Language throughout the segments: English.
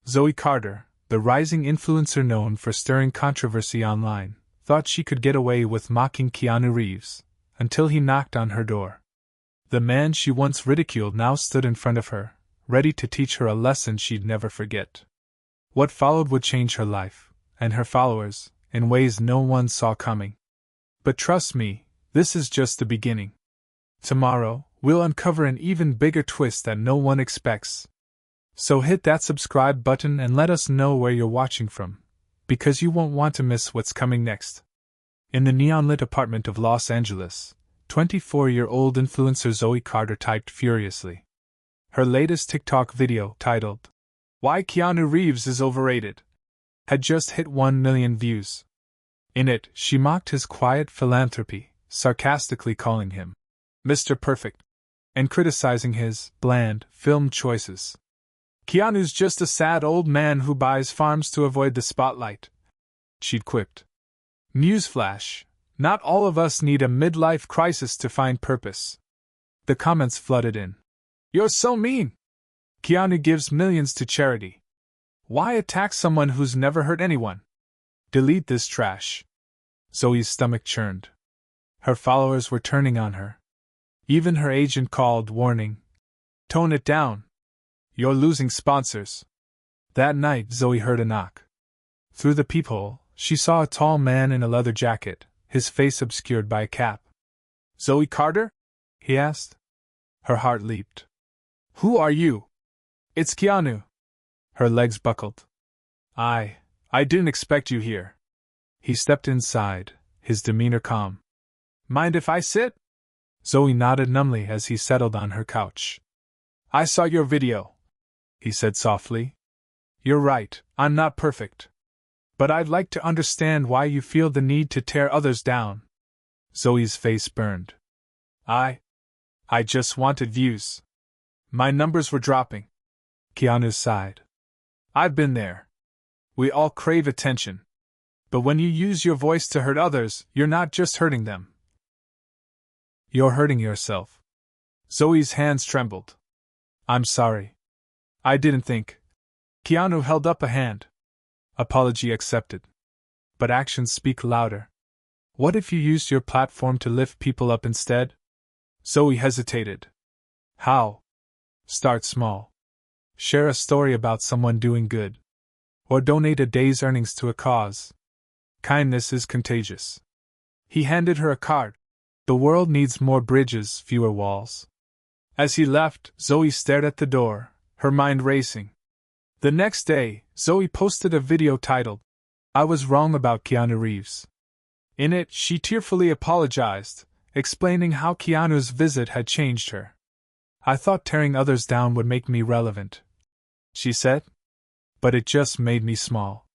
Zoe Carter, the rising influencer known for stirring controversy online, thought she could get away with mocking Keanu Reeves, until he knocked on her door. The man she once ridiculed now stood in front of her, ready to teach her a lesson she'd never forget. What followed would change her life, and her followers, in ways no one saw coming. But trust me, this is just the beginning. Tomorrow, we'll uncover an even bigger twist that no one expects. So hit that subscribe button and let us know where you're watching from, because you won't want to miss what's coming next. In the neon-lit apartment of Los Angeles, 24-year-old influencer Zoe Carter typed furiously. Her latest TikTok video, titled, "Why Keanu Reeves is Overrated," had just hit 1 million views. In it, she mocked his quiet philanthropy, sarcastically calling him Mr. Perfect, and criticizing his bland film choices. "Keanu's just a sad old man who buys farms to avoid the spotlight," she'd quipped. Newsflash, not all of us need a midlife crisis to find purpose. The comments flooded in. "You're so mean! Keanu gives millions to charity. Why attack someone who's never hurt anyone? Delete this trash." Zoe's stomach churned. Her followers were turning on her. Even her agent called, warning, "Tone it down. You're losing sponsors." That night, Zoe heard a knock. Through the peephole, she saw a tall man in a leather jacket, his face obscured by a cap. "Zoe Carter?" he asked. Her heart leaped. "Who are you?" "It's Keanu." Her legs buckled. I didn't expect you here." He stepped inside, his demeanor calm. "Mind if I sit?" Zoe nodded numbly as he settled on her couch. "I saw your video," he said softly. "You're right, I'm not perfect. But I'd like to understand why you feel the need to tear others down." Zoe's face burned. I just wanted views. My numbers were dropping." Keanu sighed. "I've been there. We all crave attention. But when you use your voice to hurt others, you're not just hurting them. You're hurting yourself." Zoe's hands trembled. "I'm sorry. I didn't think." Keanu held up a hand. "Apology accepted. But actions speak louder. What if you used your platform to lift people up instead?" Zoe hesitated. "How?" "Start small. Share a story about someone doing good. Or donate a day's earnings to a cause. Kindness is contagious." He handed her a card. "The world needs more bridges, fewer walls." As he left, Zoe stared at the door, her mind racing. The next day, Zoe posted a video titled, "I Was Wrong About Keanu Reeves." In it, she tearfully apologized, explaining how Keanu's visit had changed her. "I thought tearing others down would make me relevant," she said. "But it just made me small.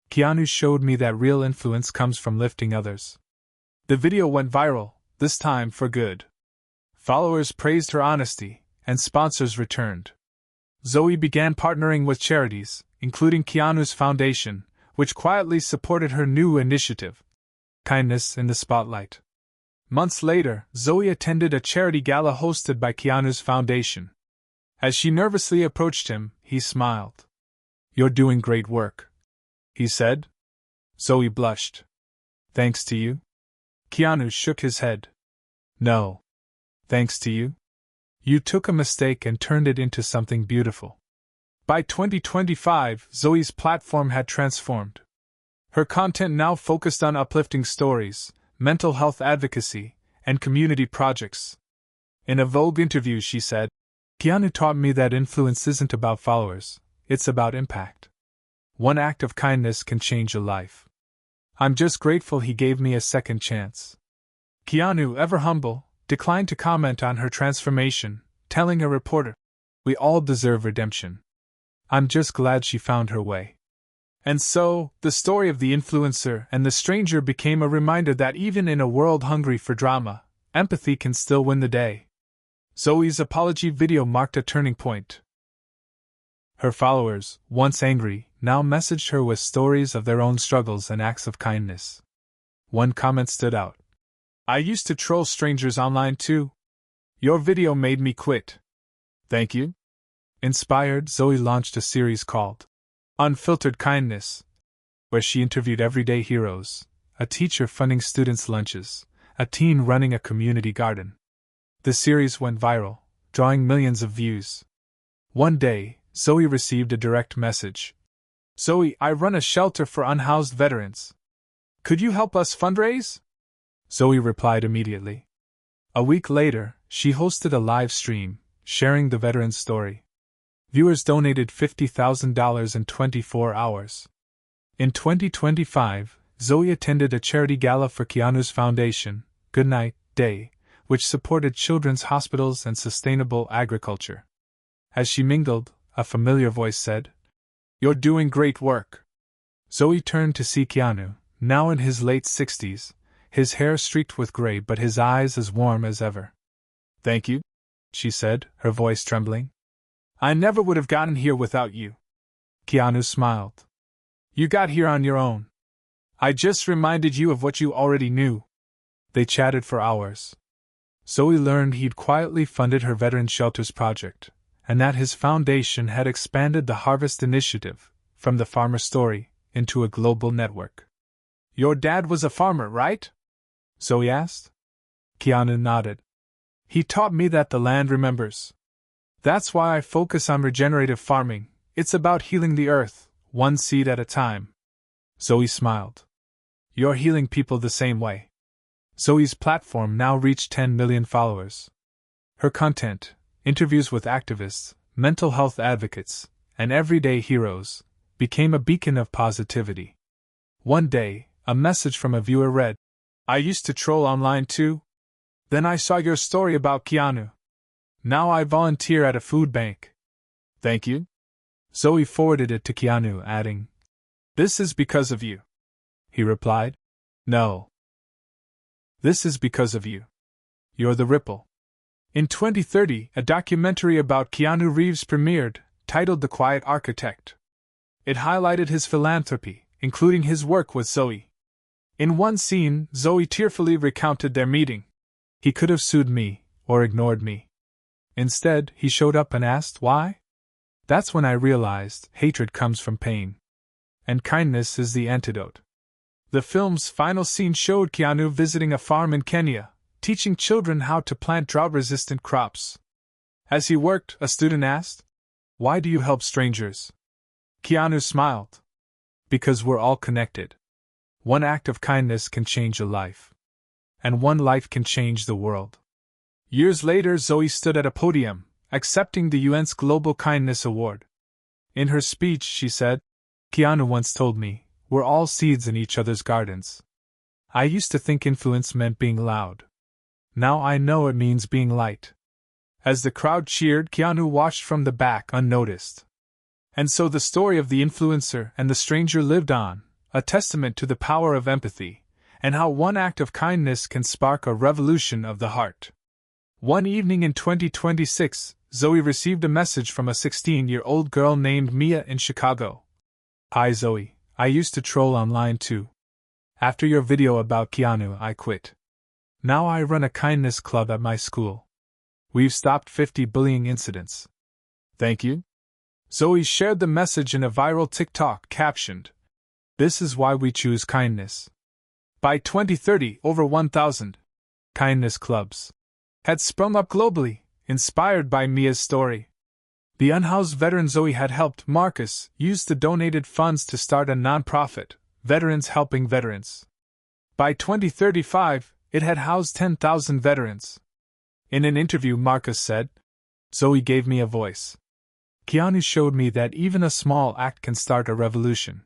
Keanu showed me that real influence comes from lifting others." The video went viral, this time for good. Followers praised her honesty, and sponsors returned. Zoe began partnering with charities, including Keanu's foundation, which quietly supported her new initiative, Kindness in the Spotlight. Months later, Zoe attended a charity gala hosted by Keanu's foundation. As she nervously approached him, he smiled. "You're doing great work," he said. Zoe blushed. "Thanks to you?" Keanu shook his head. "No. Thanks to you. You took a mistake and turned it into something beautiful." By 2025, Zoe's platform had transformed. Her content now focused on uplifting stories, mental health advocacy, and community projects. In a Vogue interview, she said, "Keanu taught me that influence isn't about followers, it's about impact. One act of kindness can change a life. I'm just grateful he gave me a second chance." Keanu, ever humble, declined to comment on her transformation, telling a reporter, "We all deserve redemption. I'm just glad she found her way." And so, the story of the influencer and the stranger became a reminder that even in a world hungry for drama, empathy can still win the day. Zoe's apology video marked a turning point. Her followers, once angry, now messaged her with stories of their own struggles and acts of kindness. One comment stood out. "I used to troll strangers online too. Your video made me quit. Thank you." Inspired, Zoe launched a series called Unfiltered Kindness, where she interviewed everyday heroes, a teacher funding students' lunches, a teen running a community garden. The series went viral, drawing millions of views. One day, Zoe received a direct message. "Zoe, I run a shelter for unhoused veterans. Could you help us fundraise?" Zoe replied immediately. A week later, she hosted a live stream, sharing the veteran's story. Viewers donated $50,000 in 24 hours. In 2025, Zoe attended a charity gala for Keanu's foundation, Goodnight Day, which supported children's hospitals and sustainable agriculture. As she mingled, a familiar voice said, "You're doing great work." Zoe turned to see Keanu, now in his late 60s, his hair streaked with gray but his eyes as warm as ever. "Thank you," she said, her voice trembling. "I never would have gotten here without you." Keanu smiled. "You got here on your own. I just reminded you of what you already knew." They chatted for hours. Zoe learned he'd quietly funded her veteran shelters project, and that his foundation had expanded the Harvest Initiative, from the farmer story, into a global network. "Your dad was a farmer, right?" Zoe asked. Keanu nodded. "He taught me that the land remembers. That's why I focus on regenerative farming. It's about healing the earth, one seed at a time." Zoe smiled. "You're healing people the same way." Zoe's platform now reached 10 million followers. Her content, interviews with activists, mental health advocates, and everyday heroes, became a beacon of positivity. One day, a message from a viewer read, "I used to troll online too. Then I saw your story about Keanu. Now I volunteer at a food bank. Thank you." Zoe forwarded it to Keanu, adding, "This is because of you." He replied, "No. This is because of you. You're the ripple." In 2030, a documentary about Keanu Reeves premiered, titled The Quiet Architect. It highlighted his philanthropy, including his work with Zoe. In one scene, Zoe tearfully recounted their meeting. "He could have sued me, or ignored me. Instead, he showed up and asked why? That's when I realized hatred comes from pain. And kindness is the antidote." The film's final scene showed Keanu visiting a farm in Kenya, teaching children how to plant drought-resistant crops. As he worked, a student asked, "Why do you help strangers?" Keanu smiled. "Because we're all connected. One act of kindness can change a life. And one life can change the world." Years later, Zoe stood at a podium, accepting the UN's Global Kindness Award. In her speech, she said, "Keanu once told me, we're all seeds in each other's gardens. I used to think influence meant being loud. Now I know it means being light." As the crowd cheered, Keanu watched from the back unnoticed. And so the story of the influencer and the stranger lived on, a testament to the power of empathy, and how one act of kindness can spark a revolution of the heart. One evening in 2026, Zoe received a message from a 16-year-old girl named Mia in Chicago. "Hi Zoe, I used to troll online too. After your video about Keanu, I quit. Now I run a kindness club at my school. We've stopped 50 bullying incidents. Thank you." Zoe shared the message in a viral TikTok captioned, "This is why we choose kindness." By 2030, over 1,000 kindness clubs had sprung up globally, inspired by Mia's story. The unhoused veteran Zoe had helped, Marcus, used the donated funds to start a nonprofit, Veterans Helping Veterans. By 2035, it had housed 10,000 veterans. In an interview, Marcus said, "Zoe gave me a voice. Keanu showed me that even a small act can start a revolution."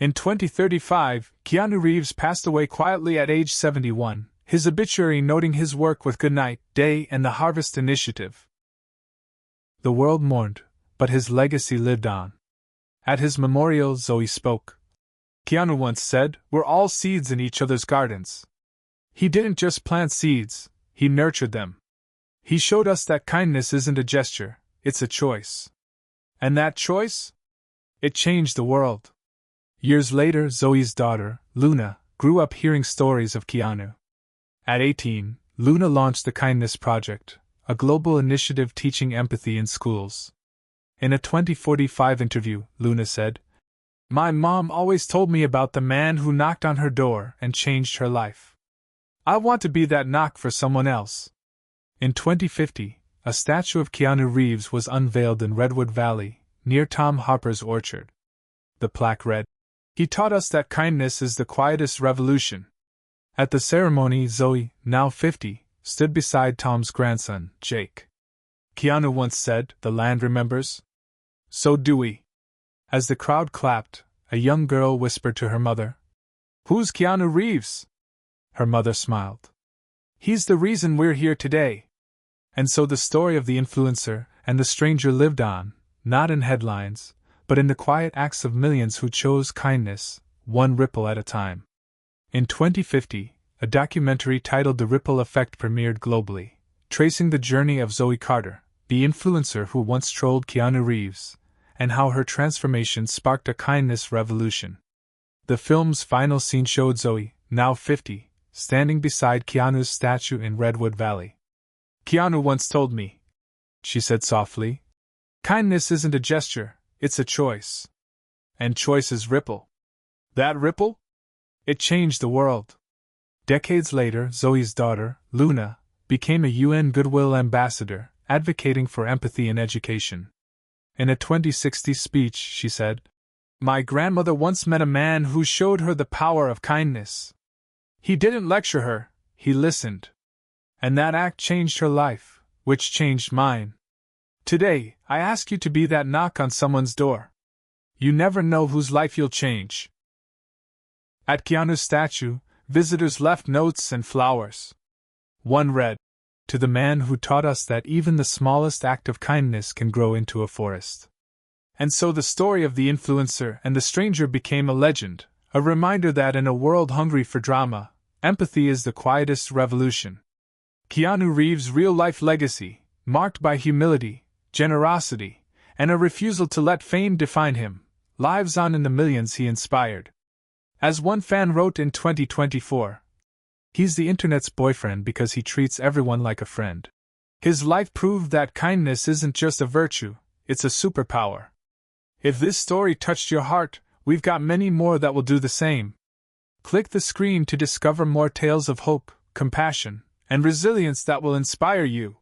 In 2035, Keanu Reeves passed away quietly at age 71, his obituary noting his work with Goodnight Day and the Harvest Initiative. The world mourned, but his legacy lived on. At his memorial, Zoe spoke. "Keanu once said, we're all seeds in each other's gardens. He didn't just plant seeds, he nurtured them. He showed us that kindness isn't a gesture, it's a choice. And that choice? It changed the world." Years later, Zoe's daughter, Luna, grew up hearing stories of Keanu. At 18, Luna launched the Kindness Project, a global initiative teaching empathy in schools. In a 2045 interview, Luna said, My mom always told me about the man who knocked on her door and changed her life. I want to be that knock for someone else. In 2050, a statue of Keanu Reeves was unveiled in Redwood Valley, near Tom Harper's orchard. The plaque read, "He taught us that kindness is the quietest revolution." At the ceremony, Zoe, now 50, stood beside Tom's grandson, Jake. Keanu once said, "The land remembers. So do we." As the crowd clapped, a young girl whispered to her mother, "Who's Keanu Reeves?" Her mother smiled. "He's the reason we're here today." And so the story of the influencer and the stranger lived on, not in headlines, but in the quiet acts of millions who chose kindness, one ripple at a time. In 2050, a documentary titled The Ripple Effect premiered globally, tracing the journey of Zoe Carter, the influencer who once trolled Keanu Reeves, and how her transformation sparked a kindness revolution. The film's final scene showed Zoe, now 50, standing beside Keanu's statue in Redwood Valley. "Keanu once told me," she said softly, "kindness isn't a gesture, it's a choice. And choices ripple. That ripple? It changed the world." Decades later, Zoe's daughter, Luna, became a UN Goodwill Ambassador, advocating for empathy in education. In a 2060 speech, she said, "My grandmother once met a man who showed her the power of kindness. He didn't lecture her, he listened. And that act changed her life, which changed mine. Today, I ask you to be that knock on someone's door. You never know whose life you'll change." At Keanu's statue, visitors left notes and flowers. One read, "To the man who taught us that even the smallest act of kindness can grow into a forest." And so the story of the influencer and the stranger became a legend, a reminder that in a world hungry for drama, empathy is the quietest revolution. Keanu Reeves' real-life legacy, marked by humility, generosity, and a refusal to let fame define him, lives on in the millions he inspired. As one fan wrote in 2024, "He's the internet's boyfriend because he treats everyone like a friend. His life proved that kindness isn't just a virtue, it's a superpower." If this story touched your heart, we've got many more that will do the same. Click the screen to discover more tales of hope, compassion, and resilience that will inspire you.